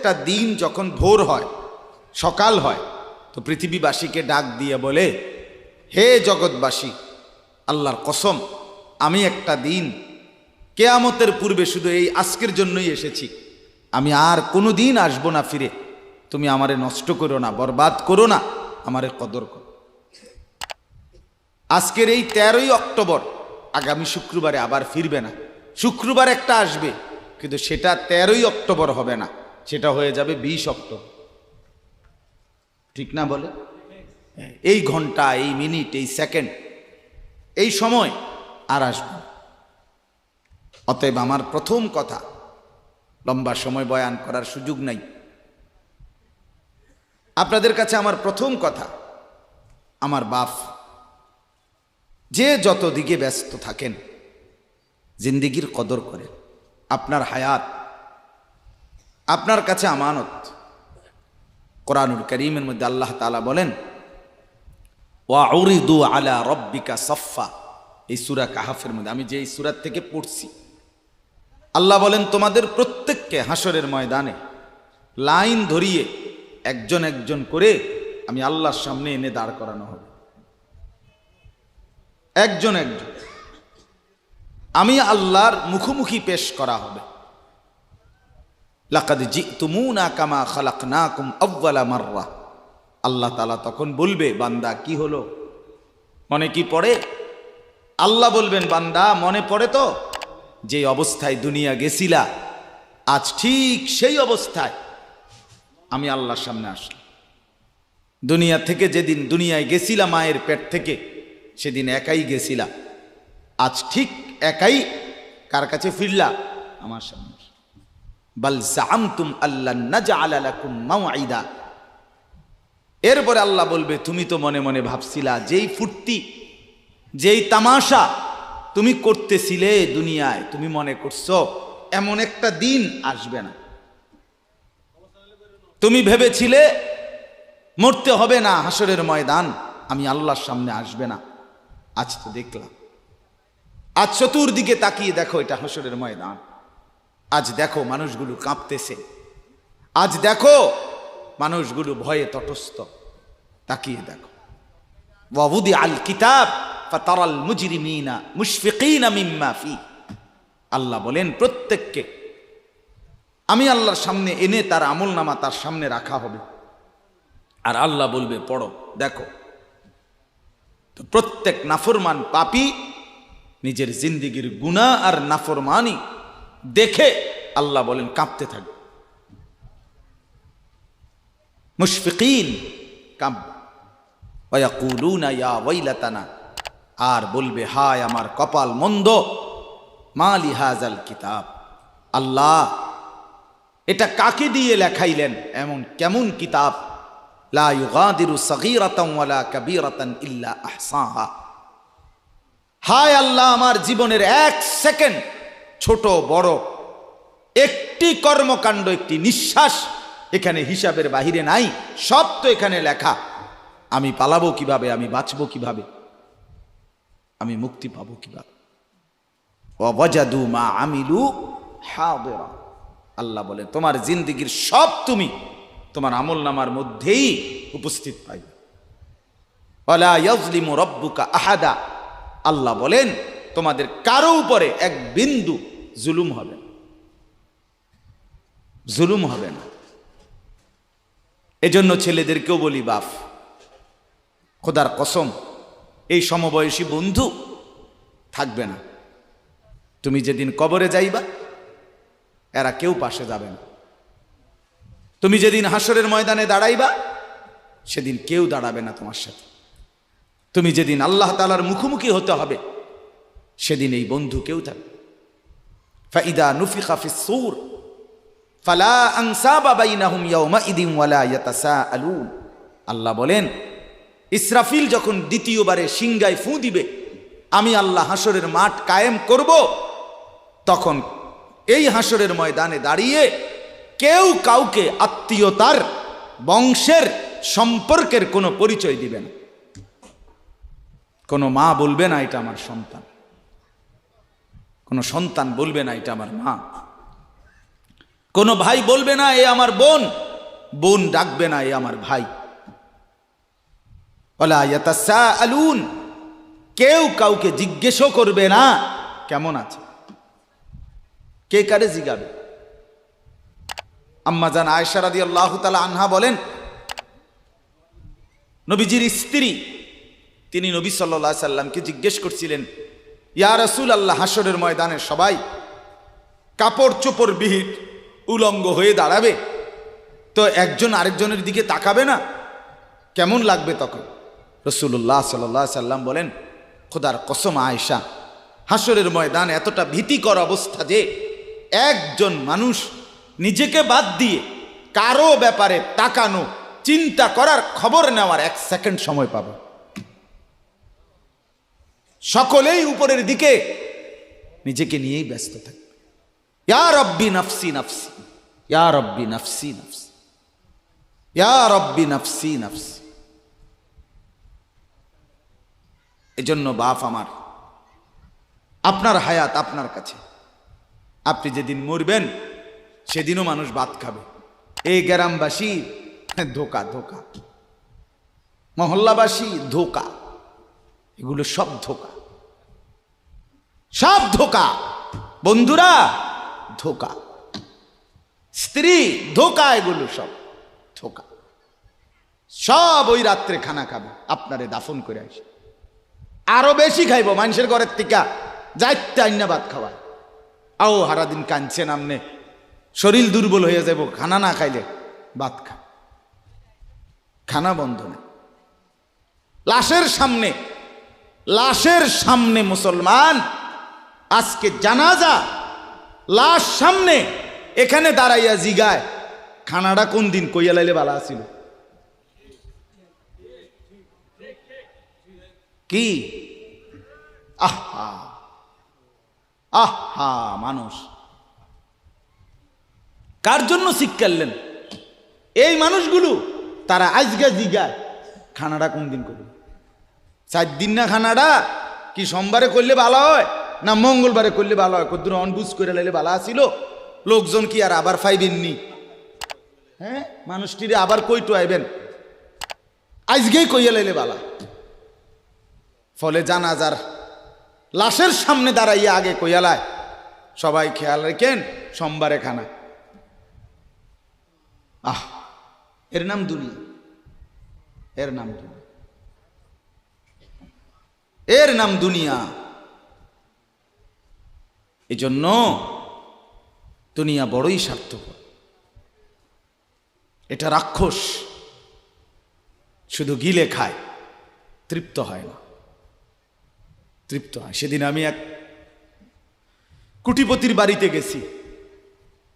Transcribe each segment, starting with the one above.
প্রত্যেকটা দিন যখন ভোর হয়, সকাল হয়, তো পৃথিবীবাসীকে ডাক দিয়ে বলে, হে জগৎবাসী, আল্লাহর কসম আমি একটা দিন কেয়ামতের পূর্বে শুধু এই আজকের জন্যই এসেছি, আমি আর কোনো দিন আসবো না ফিরে। তুমি আমারে নষ্ট করো না, বরবাদ করো না, আমারে কদর করো। আজকের এই 13ই অক্টোবর আগামী শুক্রবারে আবার ফিরবে না। শুক্রবার একটা আসবে, কিন্তু সেটা 13ই অক্টোবর হবে না, সেটা হয়ে যাবে 20 অক্টোবর। ঠিক না বলে? এই ঘন্টা, এই মিনিট, এই সেকেন্ড, এই সময় আর আসবে। অতএব আমার প্রথম কথা, লম্বা সময় বয়ান করার সুযোগ নাই, আপনাদের কাছে আমার প্রথম কথা, আমার বাপ, যে যত দিকে ব্যস্ত থাকেন জিন্দিগির কদর করেন। আপনার হায়াত আপনার কাছে আমানত। কোরআনুল কারীমের মধ্যে আল্লাহ তাআলা বলেন, ওয়াউরিদু আলা রব্বিকা সাফফা, এই সূরা কাহাফের মধ্যে, আমি যে এই সূরা থেকে পড়ছি, আল্লাহ বলেন তোমাদের প্রত্যেককে হাসরের ময়দানে লাইন ধরিয়ে একজন একজন করে আমি আল্লাহর সামনে এনে দাঁড় করানো হবে। একজন একজন আমি আল্লাহর মুখোমুখি পেশ করা হবে। লাকাদ জিতুমুনা কামা খালাকনাকুম আউয়ালা মাররা, আল্লাহ তাআলা তখন বলবে, বান্দা কি হলো, মনে কি পড়ে? আল্লাহ বলবেন, বান্দা মনে পড়ে তো যে অবস্থায় দুনিয়া গেছিলা, আজ ঠিক সেই অবস্থায় আমি আল্লাহর সামনে আসলাম। দুনিয়া থেকে যেদিন দুনিয়ায় গেছিলা মায়ের পেট থেকে, সেদিন একাই গেছিলা, আজ ঠিক একাই কার কাছে ফিরলা? আমার সামনে। বাল জাআমতুম আল্লান নাজআলা লাকুম মাওঈদা, এরপরে আল্লাহ বলবে, তুমি তো মনে মনে ভাবছিলা, যেই ফুর্তি যেই তামাশা তুমি করতেছিলে দুনিয়ায়, তুমি মনে করছো এমন একটা দিন আসবে না। তুমি ভেবেছিলে মরতে হবে না, হাসরের ময়দান আমি আল্লাহর সামনে আসবে না। আজ তো দেখলাম, আজ চতুর্দিকে তাকিয়ে দেখো, এটা হাসরের ময়দান। আজ দেখো মানুষগুলো কাঁপতেছে, আজ দেখো মানুষগুলো ভয়ে তটস্থ। তাকিয়ে দেখো, ওয়াউদি আল কিতাব ফাতারাল মুজরিমিনা মুশফিকিনা মিম্মা ফি, আল্লাহ বলেন প্রত্যেককে আমি আল্লাহর সামনে এনে তার আমলনামা তার সামনে রাখা হবে, আর আল্লাহ বলবে পড়ো, দেখো। তো প্রত্যেক নাফরমান পাপী নিজের জিন্দিগির গুনাহ আর নাফরমানি দেখে আল্লাহ বলেন কাঁপতে থাকবে। মুশফিকিন কাঁপ, ওয়া ইয়াকুলুনা ইয়া ওয়াইলাতানা, আর বলবে হায় আমার কপাল মন্দ, মালি হাযাল কিতাব, আল্লাহ এটা কাকে দিয়ে লেখাইলেন, এমন কেমন কিতাব, লা ইউগাদিরু সগীরাতান ওয়ালা কাবীরাতান ইল্লা আহসাহা। হায় আল্লাহ, আমার জীবনের এক সেকেন্ড, ছোট বড় একটি কর্মকাণ্ড, একটি নিঃশ্বাস এখানে হিসাবের বাহিরে নাই, সব তো এখানে লেখা। আমি পালাবো কিভাবে, আমি বাঁচবো কিভাবে, আমি মুক্তি পাবো কিভাবে? ওয়া ওয়াজাদু মা আমিলু হাদিরা, আল্লাহ বলে তোমার জিন্দিগির সব তুমি তোমার আমলনামার মধ্যেই উপস্থিত পাইবে। ওয়ালা ইয়াজলিমু রাব্বুকা আহাদা, আল্লাহ বলেন তোমাদের কারো উপরে এক বিন্দু জুলুম হবে না, জুলুম হবে না। এজন্য ছেলেদেরকেও বলি, বাপ খোদার কসম, এই সমবয়সী বন্ধু থাকবে না। তুমি যেদিন কবরে যাইবা এরা কেউ পাশে যাবে না। তুমি যেদিন হাসরের ময়দানে দাঁড়াইবা সেদিন কেউ দাঁড়াবে না তোমার সাথে। তুমি যেদিন আল্লাহ তাআলার মুখোমুখি হতে হবে সেদিন এই বন্ধু কেউ থাকবে। ফাইদা নুফিখা ফিস সূর ফালা আনসাবা বাইনাহুম ইয়াওমাইদিন ওয়ালা ইয়াতাসাআলুন, আল্লাহ বলেন ইসরাফিল যখন দ্বিতীয়বারে সিংগায় ফু দিবে, আমি আল্লাহ হাসরের মাঠ কায়েম করব, তখন এই হাসরের ময়দানে দাঁড়িয়ে কেউ কাউকে আত্মীয়তার, বংশের, সম্পর্কের কোনো পরিচয় দিবে না। কোনো মা বলবে না এটা আমার সন্তান, কোনো সন্তান বলবে না এটা আমার মা, কোনো ভাই বলবে না এ আমার বোন, বোন ডাকবে না এ আমার ভাই। ওয়ালা ইয়াতাসাআলুন, কেউ কাউকে জিজ্ঞেসও করবে না কেমন আছে। কে কারে জিগাবে? আম্মা জান আয়েশা রাদিয়াল্লাহু তাআলা আনহা বলেন, নবীজির স্ত্রী তিনি নবী সাল্লাল্লাহু আলাইহি সাল্লামকে জিজ্ঞেস করছিলেন, ইয়া রাসূলুল্লাহ, হাসরের ময়দানে সবাই কাপড় চোপড় বিহীন উলঙ্গ হয়ে দাঁড়াবে, তো একজন আরেকজনের দিকে তাকাবে না, কেমন লাগবে তখন? রাসূলুল্লাহ সাল্লাল্লাহু আলাইহি সাল্লাম বলেন, খোদার কসম আয়েশা, হাসরের ময়দান এতটা ভীতিকর অবস্থা যে একজন মানুষ নিজেকে বাদ দিয়ে কারো ব্যাপারে তাকানো, চিন্তা করার, খবর নেওয়ার 1 সেকেন্ড সময় পাবে। সকলেই উপরের দিকে নিজেকে নিয়েই ব্যস্ত থাকবে। ইয়া রব্বি নাফসি নাফসি, ইয়া রব্বি নাফসি নাফসি, ইয়া রব্বি নাফসি নাফসি। এজন্য বাপ আমার, আপনার হায়াত আপনার কাছে। আপনি যেদিন মরবেন সেদিনও মানুষ ভাত খাবে। এই গ্রামবাসী ধোকা, ধোকা, মহল্লাবাসী ধোকা, এগুলো সব ধোকা, সব ধোকা। বন্ধুরা ধোকা, স্ত্রী ধোকা, এগুলো সব ধোকা। সব ওই রাত্রে খানা খাবে, আপনারে দাফন করে আসে। আরো বেশি খাইব মানুষের ঘরের থেকে, যাইতে আইনা ভাত খাওয়ায়। আও হারাদিন কাঁদছেন আমনে, শরীর দুর্বল হয়ে যাব খানা না খাইলে। ভাত খা, খানা বন্ধ না। লাশের সামনে, লাশের সামনে মুসলমান আজকে জানাজা, লাশ সামনে, এখানে দাঁড়াইয়া জিগায় খানাটা কোন দিন কইয়া লাইলে ভালো আছিল। কি আহা আহা, মানুষ কার জন্য শিক্ষালেন? এই মানুষগুলো তারা আজকে জিগায় খানাটা কোন দিন করবে। 4 দিন না খানাটা কি সোমবারে করলে ভালো হয় না মঙ্গলবারে করলে ভালো হয়? কদ্দুর অনবুঝ করে লাইলে ভালো আসিল, লোকজন কি আর আবার পাইবেননি? হ্যাঁ, মানুষটিরে আবার কইটো আইবেন, আজকেই কইয়া লাইলে ভালো। ফলে জানাজার লাশের সামনে দাঁড়াইয়া আগে কইয়ালায়, সবাই খেয়াল রেখেন সোমবারে খানা। আহ, এর নাম দুনিয়া, এর নাম দুনিয়া, এর নাম দুনিয়া। এই জন্য দুনিয়া বড়ই স্বার্থপর। এটা রাক্ষস, শুধু গিলে খায়, তৃপ্ত হয় না, তৃপ্ত হয়। সেদিন আমি এক কুটিপতির বাড়িতে গেছি,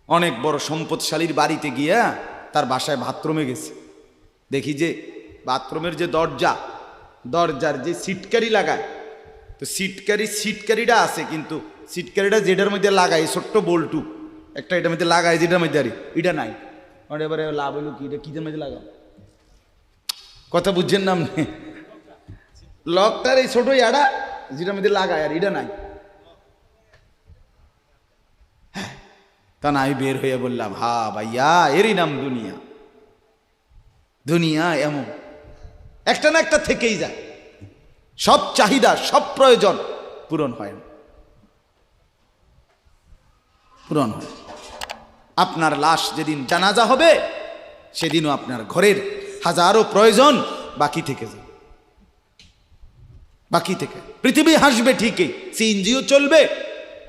অনেক বড় সম্পদশালীর বাড়িতে গিয়া তার বাসায় বাথরুমে গেছি। দেখি যে বাথরুমের যে দরজা, দরজার যে সিটকারি লাগায়, তো সিটকারিটা আছে, কিন্তু সিটকারিটা যেটার মধ্যে লাগায় ছোট্ট বল্টু একটা, এটার মধ্যে লাগায় যেটার মধ্যে আরে এটা নাই। এবারে লাভ হইল কি, এটা কিদের মধ্যে লাগাও? কথা বুঝছেন না আপনি? লকটার এই ছোট ইয়াটা যেটার মধ্যে লাগায়, আর এটা নাই। হ্যাঁ, তা না, আমি বের হয়ে বললাম, হা ভাইয়া, এরই নাম দুনিয়া। দুনিয়া এমন একটা না একটা থেকেই যায়, সব চাহিদা, সব প্রয়োজন পূরণ হয় না, পূরণ হয়। আপনার লাশ যেদিন জানাজা হবে সেদিনও আপনার ঘরের হাজারো প্রয়োজন বাকি থেকে যায়, বাকি থেকে। পৃথিবী হাসবে ঠিকই, সিএনজিও চলবে,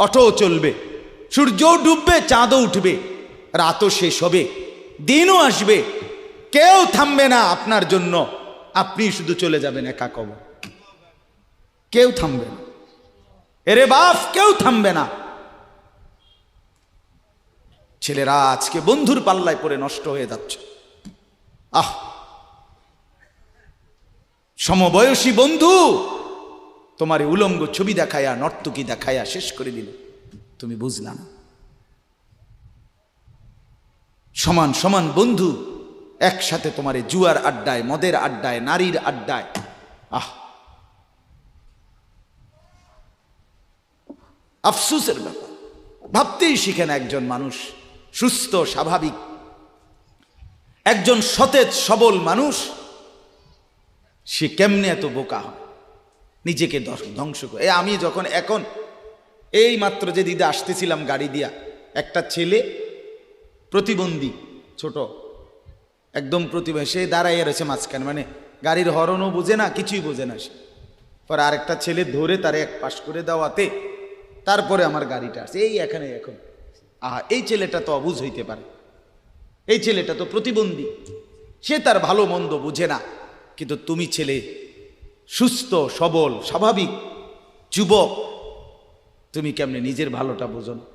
অটোও চলবে, সূর্যও ডুববে, চাঁদও উঠবে, রাতও শেষ হবে, দিনও আসবে, কেউ থামবে না আপনার জন্য। আপনি শুধু চলে যাবেন একা কবর, কেউ থামবে না। এরে বাপ, কেউ থামবে না। ছেলেরা আজকে বন্ধুর পাল্লায় পড়ে নষ্ট হয়ে যাচ্ছে। আহ, সমবয়সী বন্ধু তোমার উলঙ্গ ছবি দেখায়া, নর্তকী দেখায়া শেষ করে দিল, তুমি বুঝলা না। সমান সমান বন্ধু একসাথে তোমার জুয়ার আড্ডায়, মদের আড্ডায়, নারীর আড্ডায়। আহ, আফসোসের ব্যাপার। ভাবতেই শিখে না একজন মানুষ সুস্থ স্বাভাবিক একজন সতেজ সবল মানুষ সে কেমনে এত বোকা হয়, নিজেকে ধ্বংস করে। আমি যখন এখন এই মাত্র যে দিদা আসতেছিলাম গাড়ি দিয়া, একটা ছেলে প্রতিবন্ধী ছোট একদম প্রতিবন্ধী, সে দাঁড়াইয়া রয়েছে মাঝখানে, মানে গাড়ির হর্নও বোঝে না, কিছুই বোঝে না সে। পরে আরেকটা ছেলে ধরে তারে এক পাশ করে দেওয়াতে তারপরে আমার গাড়িটা আসছে এই এখানে। এখন এই ছেলেটা তো অবুঝ হইতে পারে, এই ছেলেটা তো প্রতিবন্ধী, সে তার ভালো মন্দ বুঝে না। কিন্তু তুমি ছেলে সুস্থ সবল স্বাভাবিক যুবক, তুমি কেমনে নিজের ভালোটা বোঝো না?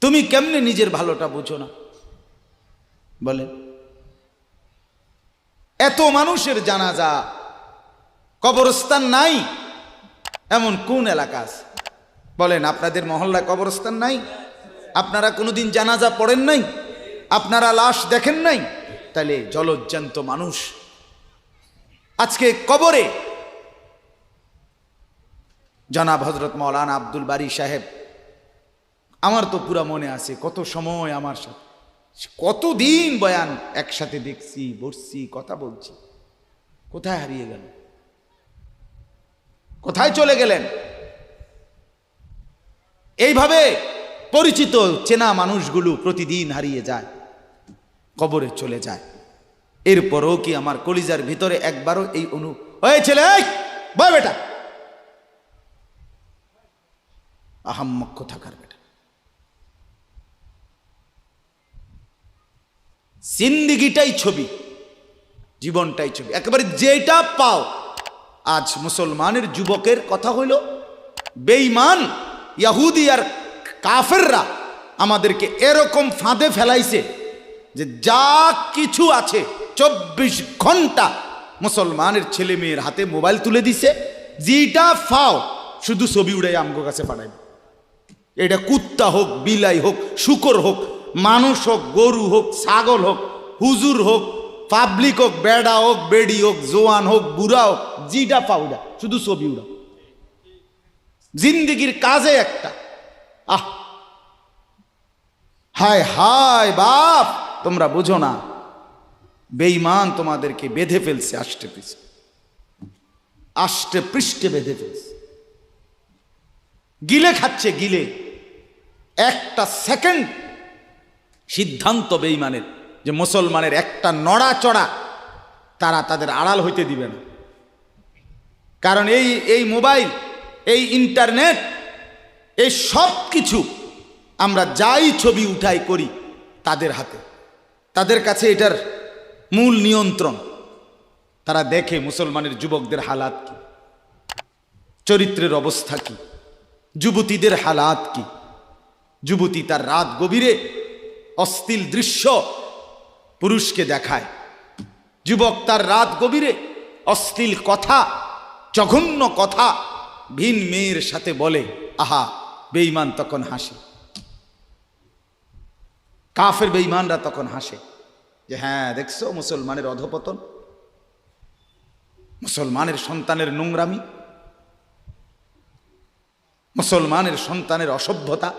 তুমি কেমনে নিজের ভালোটা বুঝো না বলে? এত মানুষের জানাজা, কবরস্থান নাই এমন কোন এলাকা আছে বলেন? আপনাদের মহল্লায় কবরস্থান নাই? আপনারা কোনোদিন জানাজা পড়েন নাই? আপনারা লাশ দেখেন নাই? তাহলে জলজ্জান্ত মানুষ আজকে কবরে। জনাব হযরত মাওলানা আব্দুল বারী সাহেব, আমার তো পুরা মনে আছে কত সময় আমার সাথে, কতদিন বয়ান একসাথে দেখছি, বসছি, কথা বলছি। কোথায় হারিয়ে গেল? কোথায় চলে গেলেন? এইভাবে পরিচিত চেনা মানুষগুলো প্রতিদিন হারিয়ে যায়, কবরে চলে যায়। এরপরও কি আমার কলিজার ভিতরে একবারও এই হয়েছিল বয় বেটা, আহাম্মক থাকার বেটা, জিন্দিগিটাই ছবি, জীবনটাই ছবি, একেবারে যেটা পাও। আজ মুসলমানের যুবকের কথা হইল বেঈমান ইহুদি আর কাফেররা আমাদেরকে এরকম ফাঁদে ফেলাইছে যে যা কিছু আছে 24 ঘন্টা মুসলমানের ছেলে মেয়ের হাতে মোবাইল তুলে দিছে, যেটা ফাও শুধু ছবি উড়াই আমগো কাছে পাঠাইবে। এটা কুত্তা হোক, বিলাই হোক, শুকর হোক, মানুষ হোক, গরু হোক, ছাগল হোক, হুজুর হোক, পাবলিক হোক, বেড়া হোক, বেড়ি হোক, জোয়ান হোক, বুড়া হোক, যেটা পাউডা শুধু ছবি উড়া। জিন্দিগির কাজে একটা হায় হায় বাপ, তোমরা বুঝো না, বেঈমান তোমাদেরকে বেঁধে ফেলছে, আষ্টে পৃষ্ঠে বেঁধে ফেলছে, গিলে খাচ্ছে, গিলে। একটা সেকেন্ড সিদ্ধান্ত বেঈমানের যে মুসলমানের একটা নড়াচড়া তারা তাদের আড়াল হইতে দিবে না। কারণ এই মোবাইল, এই ইন্টারনেট, এই সব কিছু আমরা যাই ছবি উঠাই করি তাদের হাতে, তাদের কাছে এটার মূল নিয়ন্ত্রণ। তারা দেখে মুসলমানের যুবকদের হালাত কি, চরিত্রের অবস্থা কি, যুবতীদের হালাত কি। যুবতী তার রাত গভীরে অশ্লীল দৃশ্য পুরুষকে দেখায়, যুবক তার রাত গভীরে অশ্লীল কথা, জঘন্য কথা ভিন মেয়ের সাথে বলে। আহা, বেঈমান তখন হাসে, কাফের বেঈমানরা তখন হাসে যে হ্যাঁ দেখছো মুসলমানের অধপতন, মুসলমানের সন্তানের নোংরামি, মুসলমানের সন্তানের অসভ্যতা,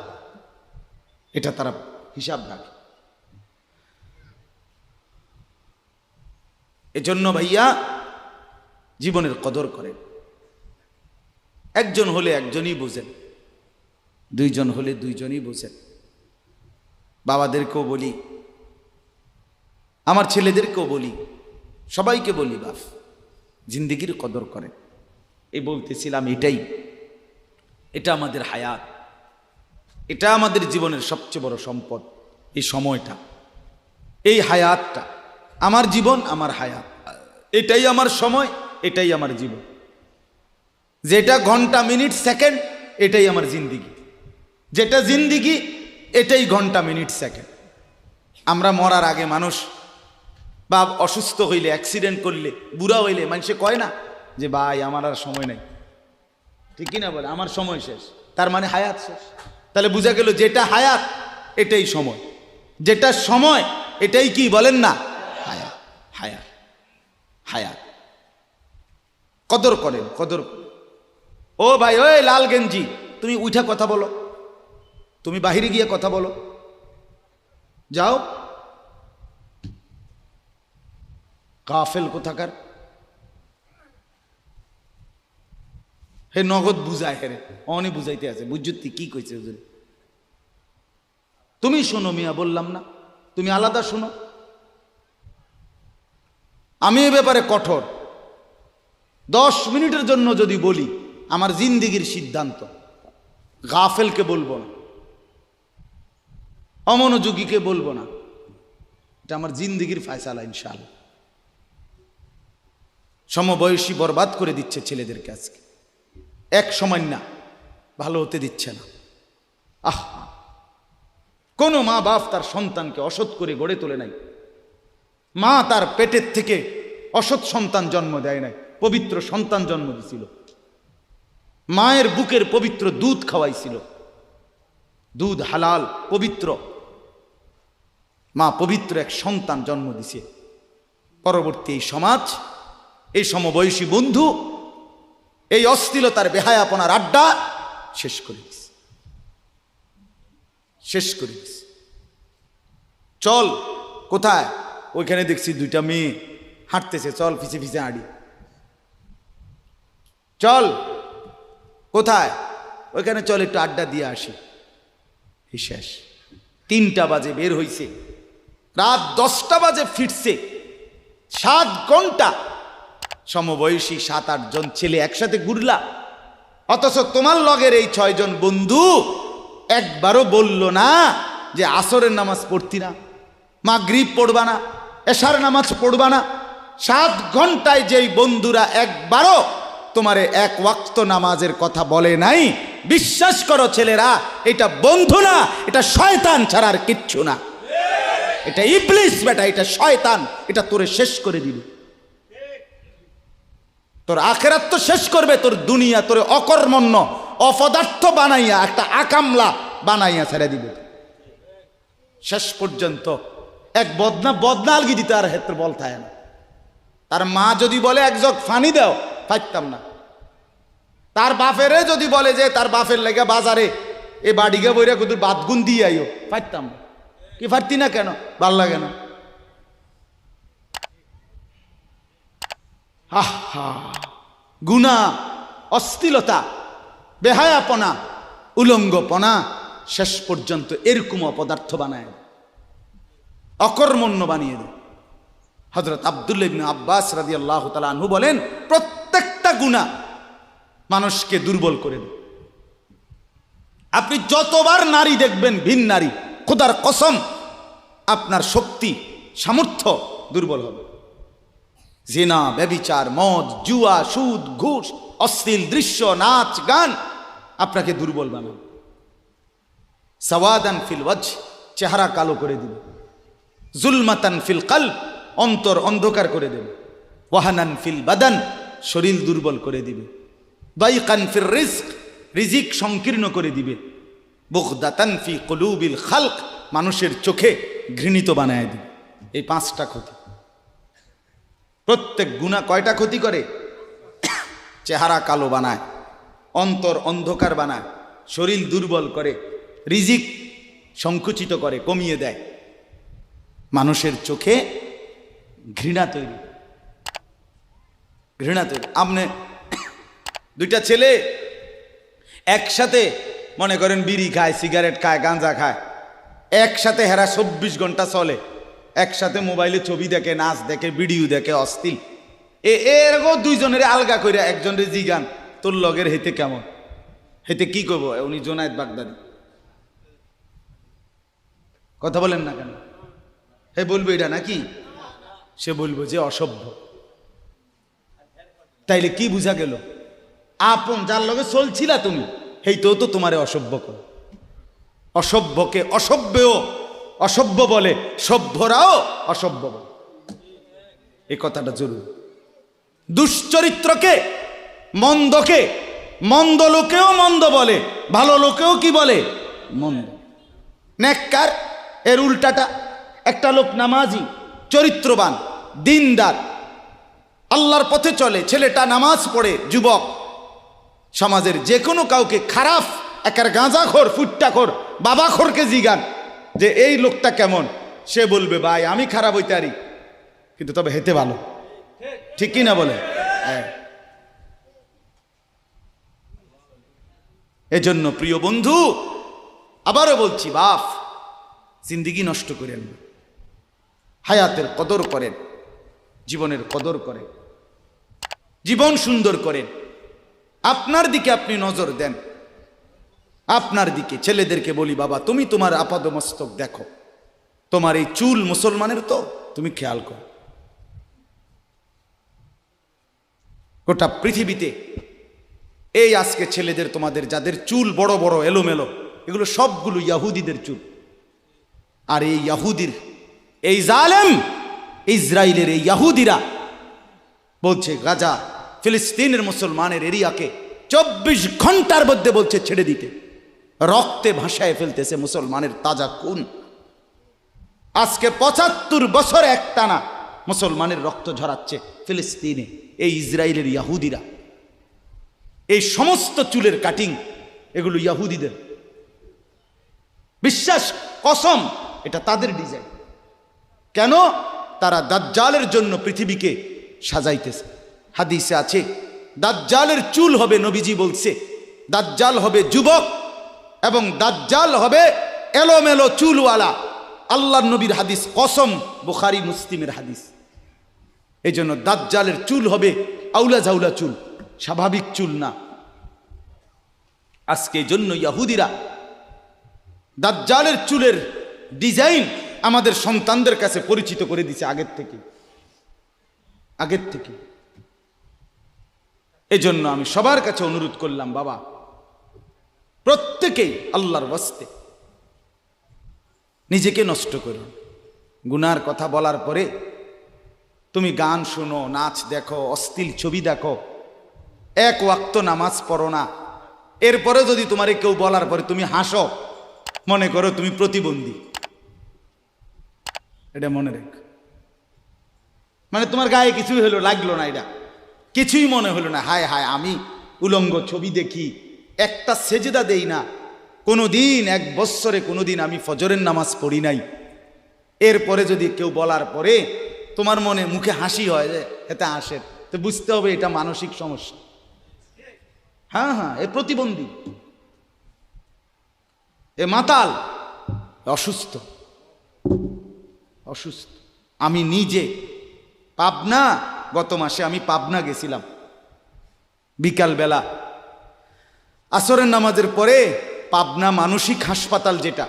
এটা তারা হিসাব রাখে। এজন্য ভাইয়া জীবনের কদর করেন। একজন হলে একজনই বোঝেন, দুইজন হলে দুইজনই বোঝেন। বাবাদেরকেও বলি, আমার ছেলেদেরকেও বলি, সবাইকে বলি, বাপ জিন্দিগির কদর করেন। এই বলতেছিলাম, এটা আমাদের হায়াত, এটা আমাদের জীবনের সবচেয়ে বড় সম্পদ। এই সময়টা, এই হায়াতটা, আমার জীবন, আমার হায়াত, এটাই আমার সময়, এটাই আমার জীবন। যেটা ঘন্টা, মিনিট, সেকেন্ড, এটাই আমার জিন্দিগি। যেটা জিন্দিগি, এটাই ঘন্টা, মিনিট, সেকেন্ড। আমরা মরার আগে মানুষ বা অসুস্থ হইলে, অ্যাক্সিডেন্ট করলে, বুড়া হইলে মানুষে কয় না যে ভাই আমার আর সময় নাই, ঠিক কিনা বলে, আমার সময় শেষ, তার মানে হায়াত শেষ। তাহলে বোঝা গেল যেটা হায়াত এটাই সময়, যেটা সময় এটাই কি বলেন না হায়াত। হায়াত, হায়াত কদর করেন, কদর। ও ভাই, ওই লাল গেঞ্জি, তুমি উঠা কথা বলো, তুমি বাহিরে গিয়ে কথা বলো, যাও। গাফেল কোথাকার। হে নগদ বুঝায়, হেরে অনে বুঝাইতে আছে, বুঝতে কি কইছে হুজুর? তুমি শোনো মিয়া, বললাম না তুমি আলাদা শোনো। আমি এ ব্যাপারে কঠোর। 10 মিনিটের জন্য যদি বলি, আমার জিন্দিগির সিদ্ধান্ত, গাফেলকে বলবো না, অমনোযোগীকে বলবো না, এটা আমার জিন্দিগির ফয়সালা ইনশাআল্লাহ। সমবয়সী বরবাদ করে দিচ্ছে ছেলেদেরকে আজকে, এক সময় না ভালো হতে দিচ্ছে না। কোনো মা বাপ তার সন্তানকে অসৎ করে গড়ে তোলে নাই। মা তার পেটের থেকে অসৎ সন্তান জন্ম দেয় নাই, পবিত্র সন্তান জন্ম দিছিল। মায়ের বুকের পবিত্র দুধ খাওয়াইছিল, দুধ হালাল পবিত্র। মা পবিত্র এক সন্তান জন্ম দিছে। পরবর্তী এই সমাজ, এই সমবয়সী বন্ধু এই অশ্লীলতার বেহায়াপনার আড্ডা শেষ করে দিছে, শেষ করে দিছে। চল কোথায়? ওইখানে দেখছি 2টা মেয়ে হাঁটতেছে, চল পিছে পিছে হাঁটি। চল কোথায়? ওইখানে চল একটু আড্ডা দিয়ে আসি। শেষ। 3টা বাজে বের হইছে, রাত 10টা বাজে ফিরছে। 7 ঘন্টা সমবয়সী 7-8 জন ছেলে একসাথে ঘুরলা, অথচ তোমার লগের এই 6 জন বন্ধু একবারও বলল না যে আসরের নামাজ পড়তি না, মাগরিব পড়বা না, এশার নামাজ পড়বা না। 7 ঘন্টায় যেই বন্ধুরা একবারও তোমারে 1 ওয়াক্ত নামাজের কথা বলে নাই, বিশ্বাস করো ছেলেরা, এটা বন্ধু না, এটা শয়তান ছাড়া আর কিচ্ছু না। এটা ইবলিস বেটা, এটা শয়তান, এটা তোরে শেষ করে দিবে। তোর আখেরাত তো শেষ করবে, তোর দুনিয়া তোরে অকর্মণ্য অপদার্থ বানাইয়া একটা আকামলা বানাইয়া ছেড়ে দিবে। শেষ পর্যন্ত এক বদনা আলগি দিতে আর হেত্র বল থাকে না। তার মা যদি বলে 1 জগ ফানি দাও, পাইতাম না। তার বাপেরে যদি বলে যে তার বাপের লেগে বাজারে এ বাড়িকে বইরা কুতুর বাদগুন দিয়ে আইও, পাইতাম না। কি পারতি না কেন? ভাল লাগে না। গুনাহ, অশ্লীলতা, বেহায়াপনা, উলঙ্গপনা শেষ পর্যন্ত এরকম অপদার্থ বানায়, অকর্মণ্য বানিয়ে দেয়। হযরত আব্দুল্লাহ ইবনে আব্বাস রাদিয়াল্লাহু তাআলা আনহু বলেন, প্রত্যেকটা গুনাহ মানুষকে দুর্বল করে দেয়। আপনি যতবার নারী দেখবেন ভিন নারী, খোদার কসম আপনার শক্তি সামর্থ্য দুর্বল হবে। জিনা, ব্যভিচার, মদ, জুয়া, সুদ, ঘুষ, অশ্লীল দৃশ্য, নাচ গান আপনাকে দুর্বল বানাবে। সাওয়াদান ফিল ওয়াজহ, চেহারা কালো করে দিবে। জুলমাতান ফিল কলব, অন্তর অন্ধকার করে দেবে। ওয়াহানান ফিল বাদান, শরীর দুর্বল করে দিবে। দাইকান ফির রিজক, রিজিক সংকীর্ণ করে দিবে। বুগদাতান ফি কুলুবিল খালক, মানুষের চোখে ঘৃণিত বানায় দিবে। এই 5টা ক্ষতি। প্রত্যেক গুনাহ কয়টা ক্ষতি করে? চেহারা কালো বানায়, অন্তর অন্ধকার বানায়, শরীর দুর্বল করে, রিজিক সংকুচিত করে, কমিয়ে দেয়, মানুষের চোখে ঘৃণা তৈরি, ঘৃণা তৈরি। আপনি 2টা ছেলে একসাথে মনে করেন বিড়ি খায়, সিগারেট খায়, গাঁজা খায়, একসাথে হেরা 24 ঘন্টা চলে, একসাথে মোবাইলে ছবি দেখে, নাচ দেখে, ভিডিও দেখে, অশ্লীল। এরকম 2 জনের আলগা করে একজনের জিগান তোর লগের হেতে কেমন, হেতে কি করবো? উনি জোনায়েদ বাগদাদি। কথা বলেন না কেন? হে বলবো এটা নাকি? সে বলবো যে অসভ্য। তাইলে কি বুঝা গেল? আপন যার লগে চলছিলা তুমি, হেইতেও তো তোমারে অসভ্য কর। অসভ্যকে অসভ্যও অসভ্য বলে, সভ্যরাও অসভ্য বলে। এই কথাটা জরুরি। দুশ্চরিত্রকে, মন্দকে মন্দ লোকেও মন্দ বলে, ভালো লোকেও কি বলে? মন্দ। নেককার এর উল্টাটা। একটা লোক নামাজি, চরিত্রবান, দিনদার, আল্লাহর পথে চলে, ছেলেটা নামাজ পড়ে, যুবক, সমাজের যে কোনো কাউকে খারাপ, একার গাঁজাখোর, ফুট্টাখোর বাবা খোরকে জিগান যে এই লোকটা কেমন, সে বলবে ভাই আমি খারাপ হইতে পারি কিন্তু তবে হেতে ভালো, ঠিক কি না বলে? হ্যাঁ। এজন্য প্রিয় বন্ধু আবারও বলছি, বাপ জিন্দিগি নষ্ট করেন না, হায়াতের কদর করেন, জীবনের কদর করেন, জীবন সুন্দর করেন, আপনার দিকে আপনি নজর দেন, আপনার দিকে। ছেলেদেরকে বলি, বাবা তুমি তোমার আপাদমস্তক দেখো, তোমার এই চুল মুসলমানের তো, তুমি খেয়াল করো। গোটা পৃথিবীতে এই আজকে ছেলেদের তোমাদের যাদের চুল বড় বড় এলোমেলো, এগুলো সবগুলো ইয়াহুদিদের চুল। আর এই ইয়াহুদির এই জালেম ইসরায়েলের এই ইয়াহুদিরা বলছে গাজা ফিলিস্তিনের মুসলমানের এরিয়াকে 24 ঘন্টার মধ্যে বলছে ছেড়ে দিতে, রক্তে ভাসায় ফেলতেছে মুসলমানের তাজা খুন। আজকে 75 বছর একটানা মুসলমানের রক্ত ঝরাচ্ছে ফিলিস্তিনে এই ইসরায়েলের ইয়াহুদিরা। এই সমস্ত চুলের কাটিং এগুলো ইয়াহুদিদের, বিশ্বাস কসম এটা তাদের ডিজাইন। কেন? তারা দাজ্জালের জন্য পৃথিবীকে সাজাইতেছে। হাদিসে আছে দাজ্জালের চুল হবে, নবীজি বলছে দাজ্জাল হবে যুবক এবং দাজ্জাল হবে এলোমেলো চুলওয়ালা। আল্লাহর নবীর হাদিস, কসম, বুখারী মুসলিমের হাদিস। এই জন্য দাজ্জালের চুল হবে আউলা জাউলা চুল, স্বাভাবিক চুল না। আজকে এই জন্য ইয়াহুদিরা দাজ্জালের চুলের ডিজাইন আমাদের সন্তানদের কাছে পরিচিত করে দিছে আগের থেকে। এই জন্য আমি সবার কাছে অনুরোধ করলাম, বাবা প্রত্যেকেই আল্লাহর ওয়াস্তে নিজেকে নষ্ট করুন। গুনার কথা বলার পরে তুমি গান শোনো, নাচ দেখো, অশ্লীল ছবি দেখো, এক ওয়াক্ত নামাজ পড়ো না, এরপরে যদি তোমারে কেউ বলার পরে তুমি হাসো, মনে করো তুমি প্রতিবন্ধী। এটা মনে রেখ, মানে তোমার গায়ে কিছুই হলো, লাগলো না, এটা কিছুই মনে হলো না। হায় হায় আমি উলঙ্গ ছবি দেখি, একটা সেজদা দেই না, কোনোদিন 1 বৎসরে কোনোদিন আমি ফজরের নামাজ পড়ি নাই, এরপরে যদি কেউ বলার পরে তোমার মনে মুখে হাসি হয় যে এতে হাসে, তো বুঝতে হবে এটা মানসিক সমস্যা। হ্যাঁ হ্যাঁ, এ প্রতিবন্ধী, এ মাতাল, অসুস্থ। আমি নিজে পাবনা, গত মাসে আমি পাবনা গেছিলাম, বিকালবেলা আসরের নামাজের পরে পাবনা মানসিক হাসপাতাল যেটা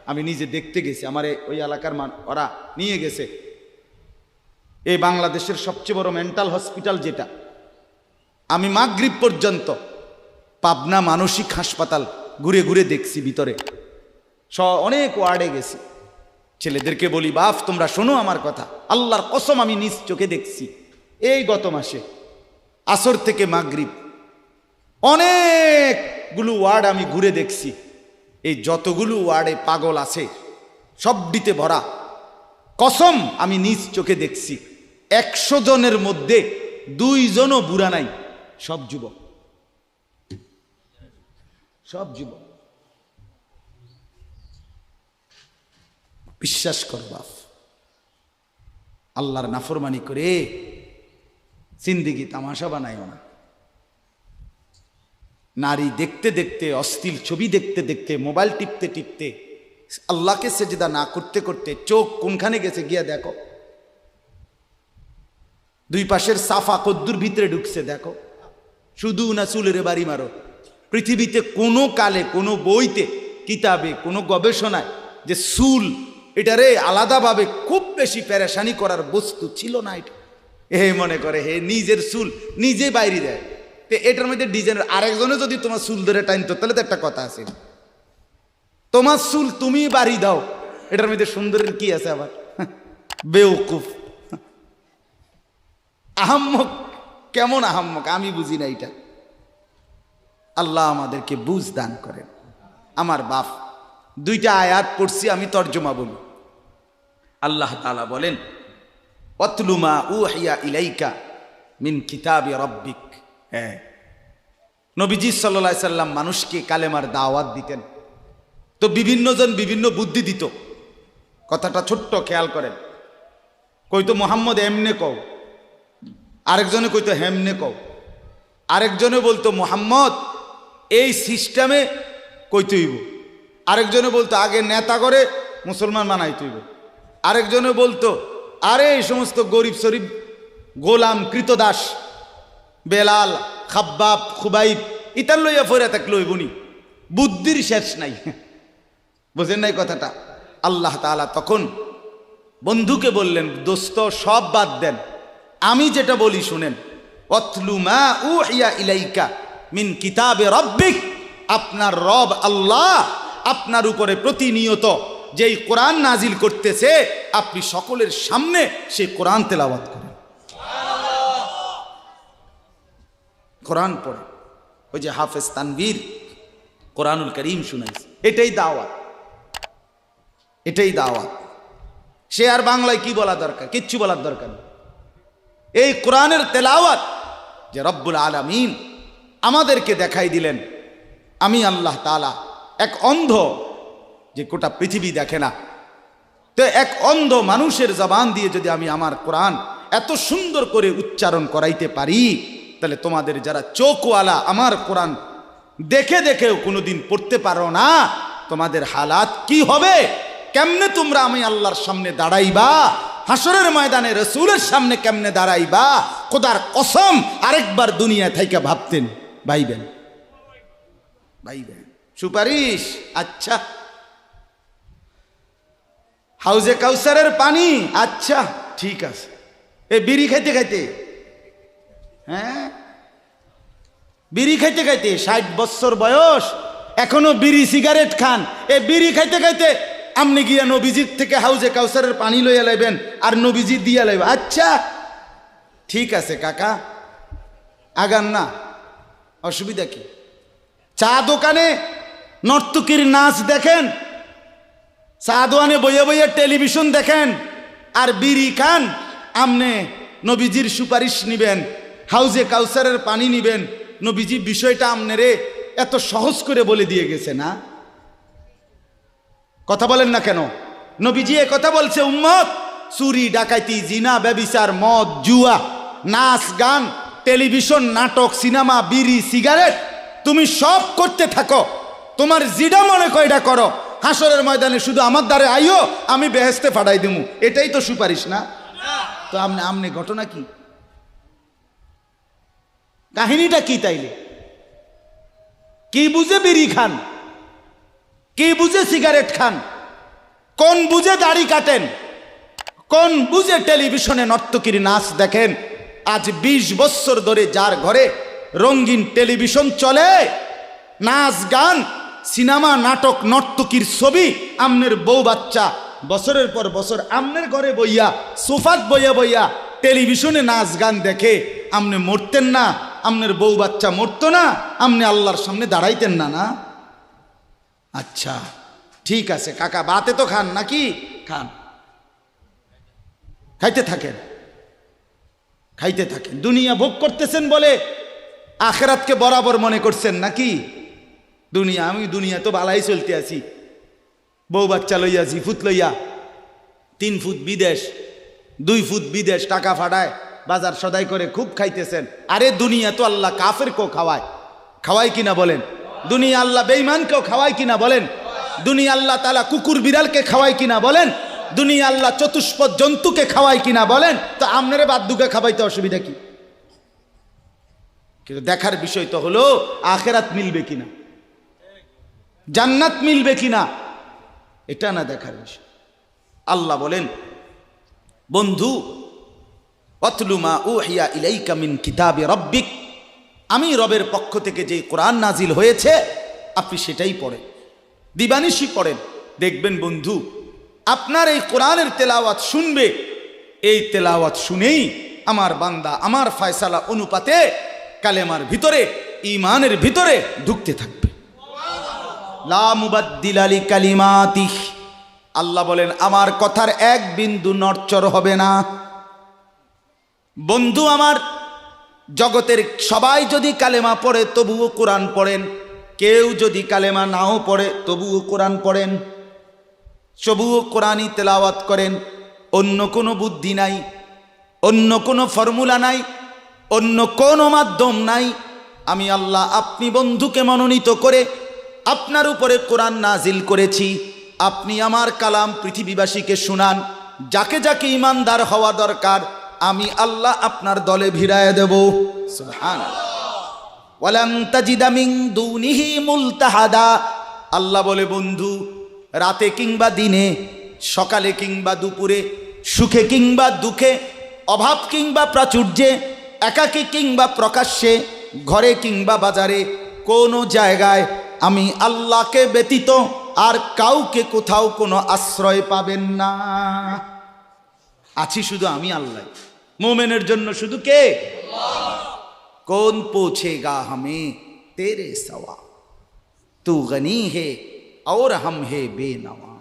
আমি নিজে দেখতে গেছি, আমার ওই এলাকার ওরা নিয়ে গেছে, এই বাংলাদেশের সবচেয়ে বড় মেন্টাল হসপিটাল যেটা। আমি মাগরিব পর্যন্ত পাবনা মানসিক হাসপাতাল ঘুরে ঘুরে দেখছি, ভিতরে অনেক ওয়ার্ডে গেছি। ছেলেদেরকে বলি, বাপ তোমরা শোনো আমার কথা, আল্লাহর কসম আমি নিজ চোখে দেখছি। এই গত মাসে আসর থেকে মাগরিব অনেকগুলো ওয়ার্ড আমি ঘুরে দেখছি। এই যতগুলো ওয়ার্ডে পাগল আছে সবটিতে ভরা, কসম আমি নিজ চোখে দেখছি। 100 জনের মধ্যে 2 জনও বুড়া নাই, সব যুবক, সব যুবক। বিশ্বাস করো বাপ, আল্লাহর নাফরমানি করে জিন্দেগি তামাশা বানাইও না। নারী দেখতে দেখতে, অশ্লীল ছবি দেখতে দেখতে, মোবাইল টিপতে টিপতে, আল্লাহকে সেজদা না করতে করতে চোখ কোনখানে গেছে গিয়া দেখো। 2 পাশের সাফা কদ্দুর ভিতরে ঢুকছে দেখো। শুধু না চুলের বাড়ি মারো। পৃথিবীতে কোনো কালে, কোনো বইতে, কিতাবে, কোনো গবেষণায় যে চুল এটারে আলাদাভাবে খুব বেশি পেরেশানি করার বস্তু ছিল না। এটা মনে করে নিজের চুল নিজে বাইরে দেয়, তো এটার মধ্যে ডিজাইনের আরেকজনে যদি তোমার চুল ধরে টাইনতো তাহলে তো একটা কথা আছে, তোমার চুল তুমি বাড়ি দাও, এটার মধ্যে সুন্দরের কি আছে আবার? বেওকুফ, আহাম্মক। কেমন আহাম্মক আমি বুঝি না এটা। আল্লাহ আমাদেরকে বুঝ দান করেন। আমার বাপ 2টা আয়াত পড়ছি, আমি তর্জমা বলি। আল্লাহ তাআলা বলেন, ওয়াতলু মা উহিয়া ইলাইকা মিন কিতাবি রাব্বিক। নবীজি সাল্লাল্লাহু আলাইহি সাল্লাম মানুষকে কালেমার দাওয়াত দিতেন। তো বিভিন্নজন বিভিন্ন বুদ্ধি দিত। কথাটা ছোট্ট খেয়াল করেন। কইতো মোহাম্মদ এমনে কও, আরেকজনে কইতো হেমনে কও, আরেকজনে বলতো মোহাম্মদ এই সিস্টেমে কইতে হইব, আরেকজনে বলতো আগে নেতা করে মুসলমান বানাইতে হইব, আরেকজনে বলতো আরে এই সমস্ত গরিব শরীফ গোলাম কৃতদাস বেলাল খাব্বাব খুবাইব ইতার লইয়া ফইরা থাকলে হইবনি। বুদ্ধির শেষ নাই। বোঝেন নাই কথাটা? আল্লাহ তাআলা তখন বন্ধুকে বললেন, দোস্ত সব বাদ দেন, আমি যেটা বলি শুনেন। অতলু মা উহিয়া ইলাইকা মিন কিতাবে রব্বিক, আপনার রব আল্লাহ আপনার উপরে প্রতিনিয়ত যেই কোরআন নাজিল করতেছে, আপনি সকলের সামনে সেই কোরআন তেলাওয়াত করেন, কোরআন পড়ে। ওই যে হাফেজ তানভীর কোরআনুল করিম শুনাইছে, এটাই দাওয়াত, এটাই দাওয়াত। সে আর বাংলায় কি বলা দরকার? কিচ্ছু বলার দরকার নেই। এই কোরআনের তেলাওয়াত যে রব্বুল আলামিন আমাদেরকে দেখাই দিলেন। আমি আল্লাহ তাআলা এক অন্ধ, যে গোটা পৃথিবী দেখে না, তো এক অন্ধ মানুষের জবান দিয়ে যদি আমি আমার কোরআন এত সুন্দর করে উচ্চারণ করাইতে পারি, তাহলে তোমাদের যারা চোখওয়ালা আমার কোরআন দেখে দেখেও কোনোদিন পড়তে পারো না, তোমাদের হালাত কি হবে? কেমনে তোমরা আমি আল্লাহর সামনে দাঁড়াইবা? হাসরের ময়দানে রসুলের সামনে কেমনে দাঁড়াইবা? খোদার কসম আরেকবার দুনিয়া থেকে ভাবতেন, ভাইবেন ভাইবেন। সুপারিশ, আচ্ছা। হাউজে কাউসারের পানি, আচ্ছা ঠিক আছে। এ বিড়ি খাইতে খাইতে, হ্যাঁ বিড়ি খাইতে খাইতে 60 বছর বয়স, এখনো বিড়ি সিগারেট খান। এ বিড়ি খাইতে খাইতে আপনি গিয়া নবীজির থেকে হাউজে কাউসারের পানি লইয়া লাইবেন আর নবীজি দিয়া লাইবেন। আচ্ছা ঠিক আছে কাকা, আগান না, অসুবিধা কি? চা দোকানে নর্তকীর নাচ দেখেন, চা দোকানে বইয়া বইয়া টেলিভিশন দেখেন, আর বিড়ি খান। আমনে নবীজির সুপারিশ নিবেন, হাউজে কাউসারের পানি নিবেন। নবীজি বিষয়টা আমনেরে এত সহজ করে বলে দিয়ে গেছে না? কথা বলেন না কেন? নবীজি এ কথা বলছে, উম্মত চুরি ডাকাইতি জিনা ব্যভিচার মদ জুয়া নাচ গান টেলিভিশন নাটক সিনেমা বিড়ি সিগারেট তুমি সব করতে থাকো, তোমার জিডা মনে কয়টা করো, হাসরের ময়দানে শুধু আমার দ্বারে আইও, আমি বেহেশতে ফাটাই দেবো। এটাই তো সুপারিশ না? তো আমনে ঘটনা কি, কাহিনীটা কি? তাইলে কি বুঝে বিড়ি খান, কি বুঝে সিগারেট খান, কোন বুঝে দাড়ি কাটেন, কোন বুঝে টেলিভিশনে নর্তকীর নাচ দেখেন? আজ 20 বছর ধরে যার ঘরে রঙিন টেলিভিশন চলে, নাচ গান সিনেমা নাটক নর্তকীর ছবি, আমনের বউ বাচ্চা বছরের পর বছর আমনের ঘরে বইয়া সোফাত বইয়া বইয়া টেলিভিশনে নাচ গান দেখে, আমনে মরতেন না? আমনের বউ বাচ্চা মরতো না? আমনে আল্লাহর সামনে দাঁড়াইতেন না? না? আচ্ছা ঠিক আছে কাকা, বাতে তো খান নাকি? খান, খাইতে থাকেন, খাইতে থাকেন। দুনিয়া ভোগ করতেছেন বলে আখেরাতকে বরাবর মনে করছেন নাকি? দুনিয়া, আমি দুনিয়া তো বালাই চলতে আছি, বউ বাচ্চা লইয়া, 2 ফুট লইয়া, 3 ফুট বিদেশ, 2 ফুট বিদেশ, টাকা ফাটায় বাজার সদাই করে খুব খাইতেছেন। আরে দুনিয়া তো আল্লাহ কাফেরকেও খাওয়ায়, খাওয়ায় কিনা বলেন? দুনিয়া আল্লাহ বেঈমানকেও খাওয়ায় কিনা বলেন? দুনিয়া আল্লাহ তাআলা কুকুর বিড়ালকে খাওয়ায় কিনা বলেন? দুনিয়া আল্লাহ চতুষ্পদ জন্তুকে খাওয়ায় কিনা বলেন? তো আপনারে বাদ্দুকে খাওয়াইতে অসুবিধা কি? কিন্তু দেখার বিষয় তো হলো আখেরাত মিলবে কিনা, জান্নাত মিলবে কিনা, এটা না দেখার বিষয়। আল্লাহ বলেন, বন্ধু অতলু মা উহিয়া ইলাইকা মিন কিতাবে রব্বিক, আমি রবের পক্ষ থেকে যে কোরআন নাজিল হয়েছে আপনি সেটাই পড়েন, দিবানিশি পড়েন। দেখবেন বন্ধু আপনার এই কোরআনের তেলাওয়াত শুনবে, এই তেলাওয়াত শুনেই আমার বান্দা আমার ফয়সালা অনুপাতে কালেমার ভিতরে ঈমানের ভিতরে ঢুকতে থাকবে। লা মুবাদ্দিলা লিকালিমাতিহি, আল্লাহ বলেন আমার কথার এক বিন্দু নড়চড় হবে না। বন্ধু আমার, জগতের সবাই যদি কালেমা পড়ে তবুও কোরআন পড়েন, কেউ যদি কালেমা নাও পড়ে তবুও কোরআন পড়েন, তবুও কোরআনই তেলাওয়াত করেন, অন্য কোনো বুদ্ধি নাই, অন্য কোনো ফর্মুলা নাই, অন্য কোনো মাধ্যম নাই। আমি আল্লাহ আপনি বন্ধুকে মনোনীত করে আপনার উপরে কোরআন নাজিল করেছি, আপনি আমার কালাম পৃথিবীবাসীকে শুনান, যাকে যাকে ইমানদার হওয়া দরকার আমি আল্লাহ আপনার দলে ভিড়ায় দেব। সুবহানাল্লাহ। ওয়ালান তাজিদা মিন দুনিহি মুলতাহাদা। আল্লাহ বলে বন্ধু, রাতে কিংবা দিনে, সকালে কিংবা দুপুরে, সুখে কিংবা দুঃখে, অভাব কিংবা প্রাচুর্যে, একাকী কিংবা প্রকাশ্যে, ঘরে কিংবা বাজারে, কোনো জায়গায় আমি আল্লাহকে ব্যতীত আর কাউকে কোথাও কোনো আশ্রয় পাবেন না। আছি শুধু আমি আল্লাহ। মোমেনের জন্য শুধু কে? কৌন পৌঁছেগা হামে তেরে সওয়া, তু গনি হে और हम है बेनवा।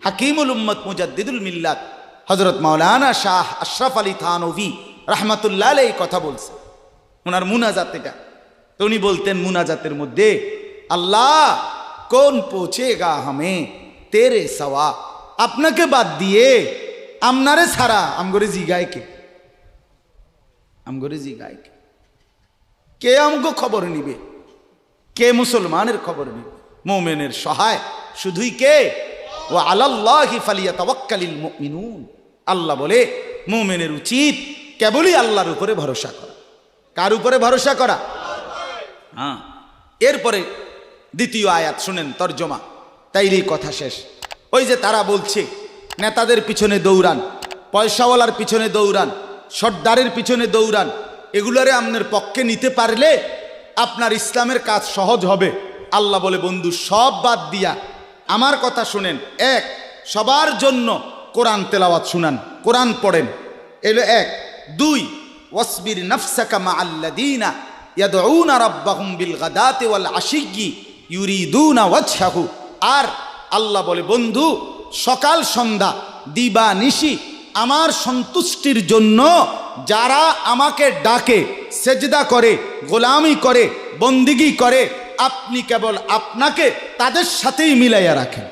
हकीमुल उम्मत मुजद्दिदुल मिल्लत हजरत मौलाना शाह अशरफ अली थानवी रहमतुल्लाह अलैहि কথা বলছে ওনার মুনাজাত এটা। তো উনি বলতেন মুনাজাতের মধ্যে, আল্লাহ কোন পৌঁছেগা হামে তেরে সওয়া, আপনাকে বাদ দিয়ে আমনারে ছাড়া আমগরে জিগায় কে? আমগরে জিগায় কে? কে আমগো খবর নিবে? কে মুসলমানের খবর নিবে? মোমেনের সহায় শুধুই কে? ওয়া আলাল্লাহি ফালিয়াতাওয়াক্কালিল মুমিনুন। আল্লাহ বলে মোমেনের উচিত কেবলই আল্লাহর উপরে ভরসা করা। কার উপরে ভরসা করা? হ্যাঁ। এরপরে দ্বিতীয় আয়াত শুনেন, তর্জমা, তাইলেই কথা শেষ। ওই যে তারা বলছে নেতাদের পিছনে দৌড়ান, পয়সাওয়ালার পিছনে দৌড়ান, সর্দারের পিছনে দৌড়ান, এগুলারে আপনার পক্ষে নিতে পারলে আপনার ইসলামের কাজ সহজ হবে। আল্লাহ বলে বন্ধু, সব বাদ দিয়া আমার কথা শুনেন। এক, সবার জন্য কোরআন তেলাওয়াত শুনান, কোরআন পড়েন, এলো এক। দুই, ওয়াসবির নাফসাকা মাআল্লাযীনা ইয়াদউনা রাব্বাহুম বিল গাদাতি ওয়াল আশিয়্যি ইউরিদুনা ওয়াজহাহু। আর আল্লাহ বলে বন্ধু, সকাল সন্ধ্যা দিবা নিশি আমার সন্তুষ্টির জন্য যারা আমাকে ডাকে, সেজদা করে, গোলামি করে, বন্দিগি করে, আপনি কেবল আপনাকে তাদের সাথেই মিলাইয়া রাখেন।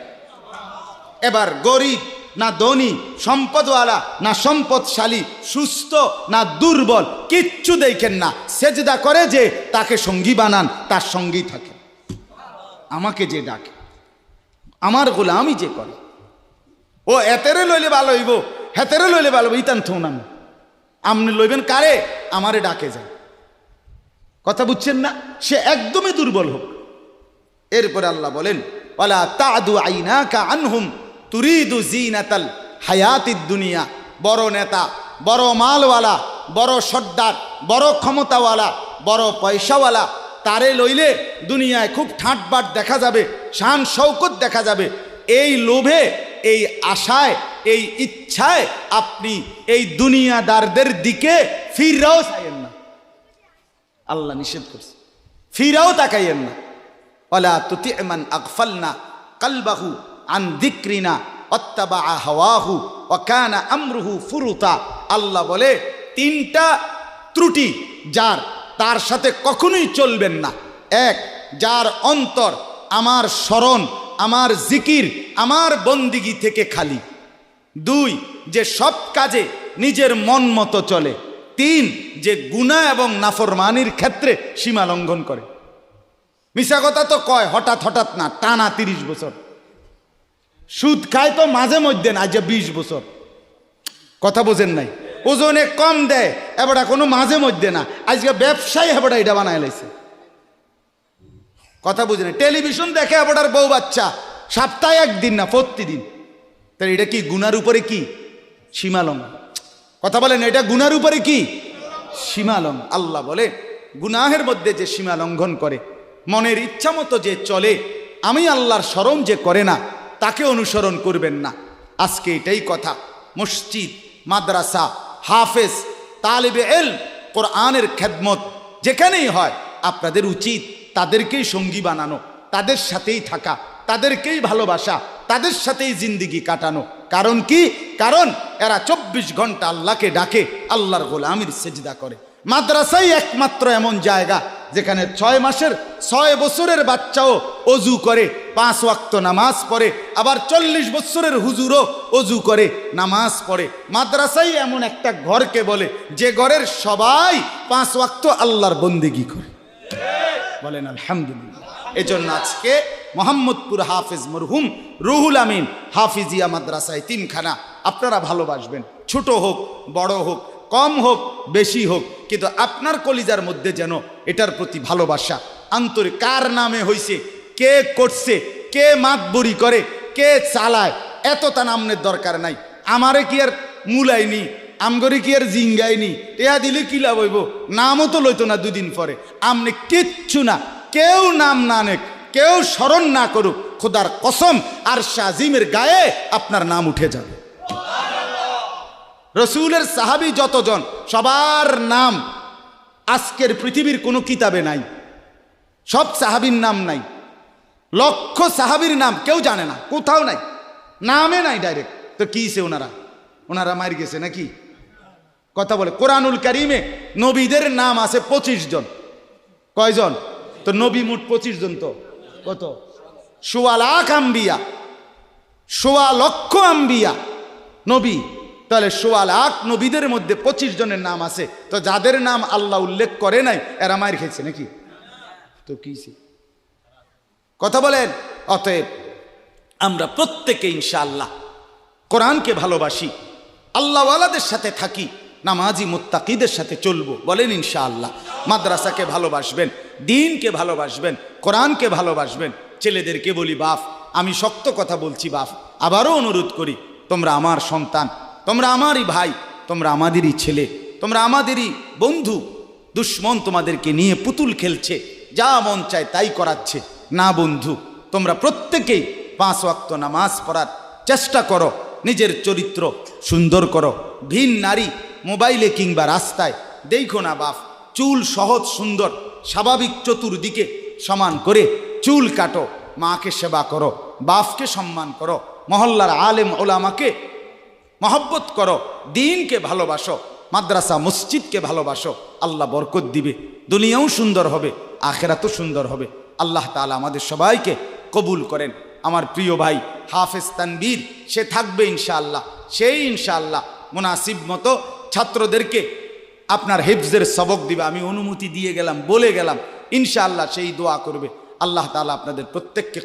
এবার গরিব না ধনী, সম্পদওয়ালা না সম্পদশালী, সুস্থ না দুর্বল, কিচ্ছু দেখেন না, সেজদা করে যে তাকে সঙ্গী বানান, তার সঙ্গী থাকে। আমাকে যে ডাকে, আমার গোলামি যে করে, ও এতেরে লইলে ভালো হইব, হেতেরে লইলে ভালো হইব, ইতান থৌনাম। আপনি লইবেন কারে? আমারে ডাকে যায়। কথা বুঝছেন না? সে একদমই দুর্বল হোক। এরপরে আল্লাহ বলেন, ওয়ালা তাদু আইনাকা আনহুম তুরিদু জিনাতাল হায়াতিদ দুনিয়া। বড় নেতা, বড় মালওয়ালা, বড় সর্দার, বড় ক্ষমতাওয়ালা, বড় পয়সাওয়ালা, তারে লইলে দুনিয়ায় খুব ঠাটবাট দেখা যাবে, শান শৌকত দেখা যাবে। এই লোভে, এই আশায়, এই ইচ্ছায় আপনি এই দুনিয়াদারদের দিকে ফিরাও চাইয়েন না। আল্লাহ নিষেধ করছে, ফিরাও তাকাইয়েন না। ওয়ালা তুতি মান আগফালনা কলবাহু আন যিকরিনা ওয়াত্তাবা হাওয়াহু ওয়া কানা আমরুহু ফুরুতা। আল্লাহ বলে তিনটা ত্রুটি যার, তার সাথে কখনোই চলবেন না। এক, যার অন্তর আমার স্মরণ, আমার জিকির, আমার বন্দিগি থেকে খালি। দুই, যে সব কাজে নিজের মন মতো চলে। তিন, যে গুনাহ এবং নাফরমানির ক্ষেত্রে সীমা লঙ্ঘন করে। মিশা কথা তো কয় হঠাৎ হঠাৎ না, টানা 30 বছর। সুদ খায় তো মাঝে মধ্যে না, আজ 20 বছর। কথা বোঝেন নাই? ওজনে কম দেয় এবারে কোনো মাঝে মধ্যে না, আজকে ব্যবসায়ী এবারে এটা বানায় লাইছে। কথা বুঝেন? টেলিভিশন দেখে এবারে বউ বাচ্চা, সপ্তাহে একদিন না, প্রতিদিন। তাহলে এটা কি গুনার উপরে কি সীমা লঙ্ঘন? কথা বলেন, এটা গুনার উপরে কি সীমা লঙ্ঘন? আল্লাহ বলে গুনাহের মধ্যে যে সীমা লঙ্ঘন করে, মনের ইচ্ছা মতো যে চলে, আমি আল্লাহর স্মরণ যে করে না, তাকে অনুসরণ করবেন না। আজকে এটাই কথা। মসজিদ, মাদ্রাসা, হাফেজ, তালিবে ইলম, কোরআনের খেদমত যেখানেই হয়, আপনাদের উচিত তাদেরকেই সঙ্গী বানানো, তাদের সাথেই থাকা, তাদেরকেই ভালোবাসা, তাদের সাথেই জিন্দিগি কাটানো। কারণ কি? কারণ এরা 24 ঘন্টা আল্লাহকে ডাকে, আল্লাহর গোলামির সেজদা করে। মাদ্রাসাই একমাত্র এমন জায়গা যেখানে 6 মাসের 6 বছরের বাচ্চাও অজু করে, 5 ওয়াক্ত নামাজ পড়ে, আবার 40 বছরের হুজুরও অজু করে, নামাজ পড়ে। মাদ্রাসাই এমন একটা ঘরকে বলে যে ঘরের সবাই 5 ওয়াক্ত আল্লাহর বন্দেগী করে। বলেন আলহামদুলিল্লাহ। এজন্য আজকে মোহাম্মদপুর হাফেজ মরহুম রুহুল আমিন হাফিজিয়া মাদ্রাসায় 3খানা আপনারা ভালোবাসবেন, ছোট হোক বড় হোক, কম হোক বেশি হোক, কিন্তু আপনার কলিজার মধ্যে যেন এটার প্রতি ভালোবাসা আন্তরিক। কার নামে হইছে, কে করছে, কে মাতবরি করে, কে চালায়, এত তা নামের দরকার নাই। আমারে কি আর মুলাইনি, আমগরি কি আর জিঙ্গাইনি, টেয়া দিলে কি লাভ হইব, নামও তো লইতো না 2 দিন পরে। আমনে কিচ্ছু না, কেউ নাম না নেক, কেউ স্মরণ না করুক, খোদার কসম আর শাজিমের গায়ে আপনার নাম উঠে যাবে। রসুলের সাহাবী যতজন, সবার নাম আজকের পৃথিবীর কোনো কিতাবে নাই, সব সাহাবীর নাম নাই। লক্ষ সাহাবীর নাম কেউ জানে না, কোথাও নাই, নামে নাই ডাইরেক্ট। তো কিছে ওনারা মার গেছে নাকি? কথা বলে কোরআনুল কারিমে নবীদের নাম আছে 25 জন। কয়জন? তো নবী মোট 25 জন। তো কত? 1.25 লাখ আম্বিয়া, 1.25 লক্ষ আম্বিয়া নবী। তাহলে 1.25 লাখ নবীদের মধ্যে 25 জনের নাম আছে। তো যাদের নাম আল্লাহ উল্লেখ করে নাই এরা মার খেয়েছে নাকি? তো কিছে? কথা বলেন। অতএব আমরা প্রত্যেকে ইনশাআল্লাহ কোরআনকে ভালোবাসি, আল্লাহওয়ালাদের সাথে থাকি, নামাজি মুত্তাকিদের সাথে চলবো। বলেন ইনশাআল্লাহ। মাদ্রাসাকে ভালোবাসবেন, দ্বীনকে ভালোবাসবেন, কোরআনকে ভালোবাসবেন। ছেলেদেরকে বলি, বাপ আমি শক্ত কথা বলছি, বাপ আবারও অনুরোধ করি, তোমরা আমার সন্তান, তোমরা আমারই ভাই, তোমরা আমাদেরই ছেলে, তোমরা আমাদেরই বন্ধু। দুশ্মন তোমাদেরকে নিয়ে পুতুল খেলছে, যা মন চায় তাই করাচ্ছে। না বন্ধু, তোমরা প্রত্যেকেই 5 ওয়াক্ত নামাজ পড়ার চেষ্টা করো, নিজের চরিত্র সুন্দর করো। ভিন নারী মোবাইলে কিংবা রাস্তায় দেখো না বাপ। চুল সহজ সুন্দর স্বাভাবিক চতুর্দিকে সমান করে চুল কাটো, মাকে সেবা করো, বাপকে সম্মান করো, মহল্লার আলেম ওলামাকে মহব্বত করো, দ্বীনকে ভালোবাসো, মাদ্রাসা মসজিদকে ভালোবাসো। আল্লাহ বরকত দিবে, দুনিয়াও সুন্দর হবে, আখেরাতও সুন্দর হবে। আল্লাহ তাআলা আমাদের সবাইকে কবুল করেন। আমার প্রিয় ভাই হাফেজ তানবীর সে থাকবে ইনশাআল্লাহ, সেই ইনশাআল্লাহ মুনাসিব মতো ছাত্রদেরকে আপনার হিফজের সবক দিবে। আমি অনুমতি দিয়ে গেলাম, বলে গেলাম, ইনশাআল্লাহ সেই দোয়া করবে। আল্লাহ তাআলা আপনাদের প্রত্যেককে